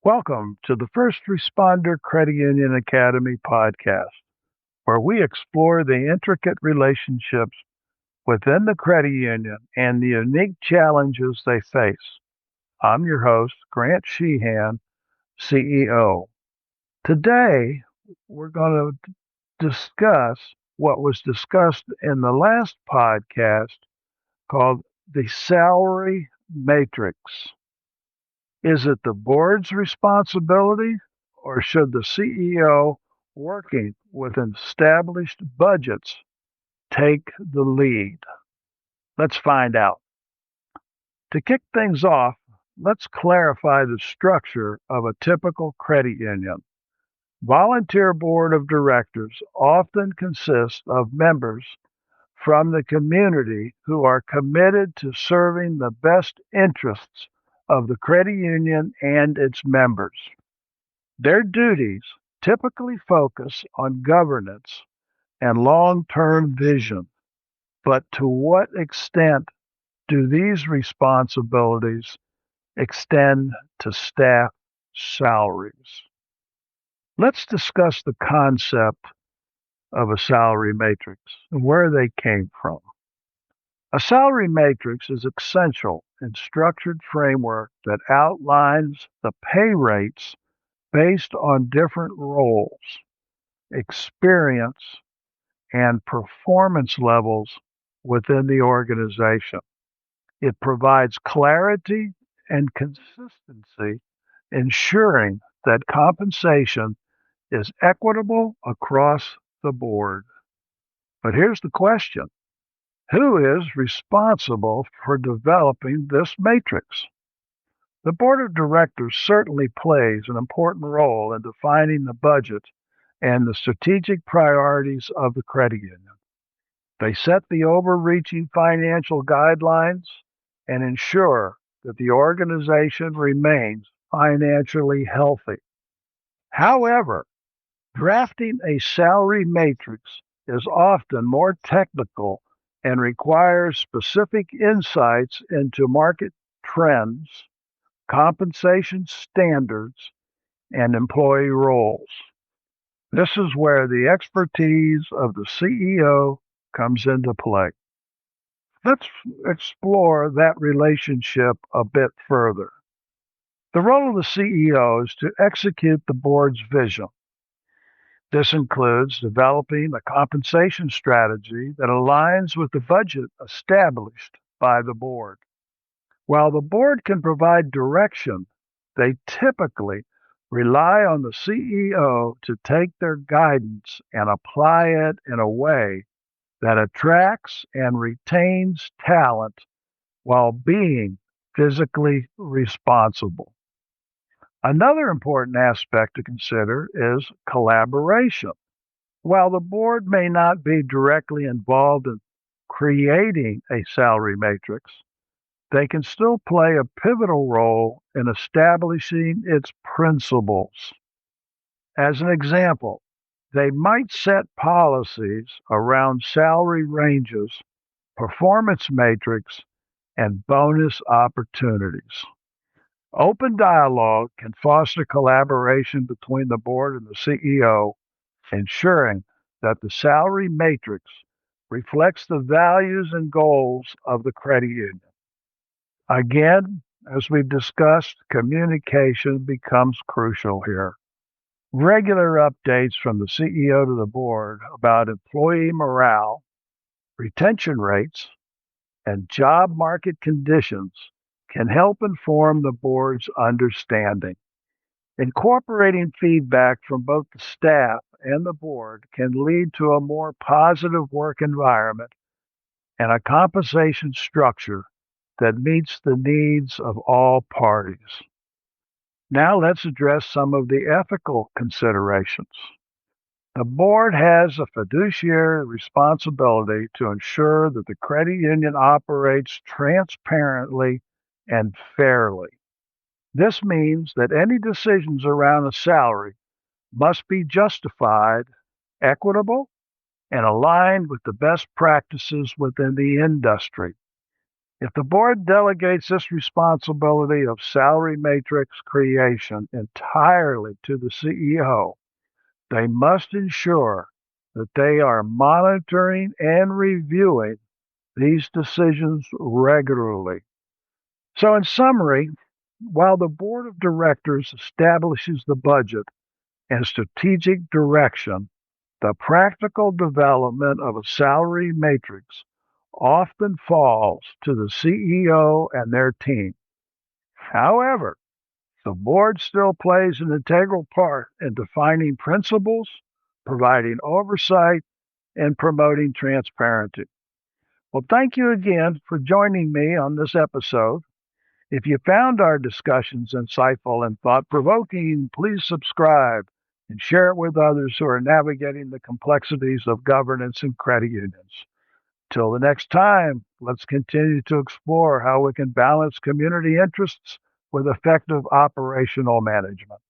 Welcome to the First Responder Credit Union Academy podcast, where we explore the intricate relationships within the credit union and the unique challenges they face. I'm your host, Grant Sheehan, CEO. Today, we're going to discuss what was discussed in the last podcast called the salary matrix. Is it the board's responsibility, or should the CEO working with established budgets take the lead? Let's find out. To kick things off, let's clarify the structure of a typical credit union. Volunteer board of directors often consists of members from the community who are committed to serving the best interests of the credit union and its members. Their duties typically focus on governance and long-term vision, but to what extent do these responsibilities extend to staff salaries? Let's discuss the concept of a salary matrix and where they came from. A salary matrix is essential and structured framework that outlines the pay rates based on different roles, experience, and performance levels within the organization. It provides clarity and consistency, ensuring that compensation is equitable across the board. But here's the question: who is responsible for developing this matrix? The board of directors certainly plays an important role in defining the budget and the strategic priorities of the credit union. They set the overreaching financial guidelines and ensure that the organization remains financially healthy. However, drafting a salary matrix is often more technical and requires specific insights into market trends, compensation standards, and employee roles. This is where the expertise of the CEO comes into play. Let's explore that relationship a bit further. The role of the CEO is to execute the board's vision. This includes developing a compensation strategy that aligns with the budget established by the board. While the board can provide direction, they typically rely on the CEO to take their guidance and apply it in a way that attracts and retains talent while being physically responsible. Another important aspect to consider is collaboration. While the board may not be directly involved in creating a salary matrix, they can still play a pivotal role in establishing its principles. As an example, they might set policies around salary ranges, performance matrix, and bonus opportunities. Open dialogue can foster collaboration between the board and the CEO, ensuring that the salary matrix reflects the values and goals of the credit union. Again, as we've discussed, communication becomes crucial here. Regular updates from the CEO to the board about employee morale, retention rates, and job market conditions can help inform the board's understanding. Incorporating feedback from both the staff and the board can lead to a more positive work environment and a compensation structure that meets the needs of all parties. Now let's address some of the ethical considerations. The board has a fiduciary responsibility to ensure that the credit union operates transparently and fairly. This means that any decisions around a salary must be justified, equitable, and aligned with the best practices within the industry. If the board delegates this responsibility of salary matrix creation entirely to the CEO, they must ensure that they are monitoring and reviewing these decisions regularly. So, in summary, while the board of directors establishes the budget and strategic direction, the practical development of a salary matrix often falls to the CEO and their team. However, the board still plays an integral part in defining principles, providing oversight, and promoting transparency. Well, thank you again for joining me on this episode. If you found our discussions insightful and thought provoking, please subscribe and share it with others who are navigating the complexities of governance and credit unions. Till the next time, let's continue to explore how we can balance community interests with effective operational management.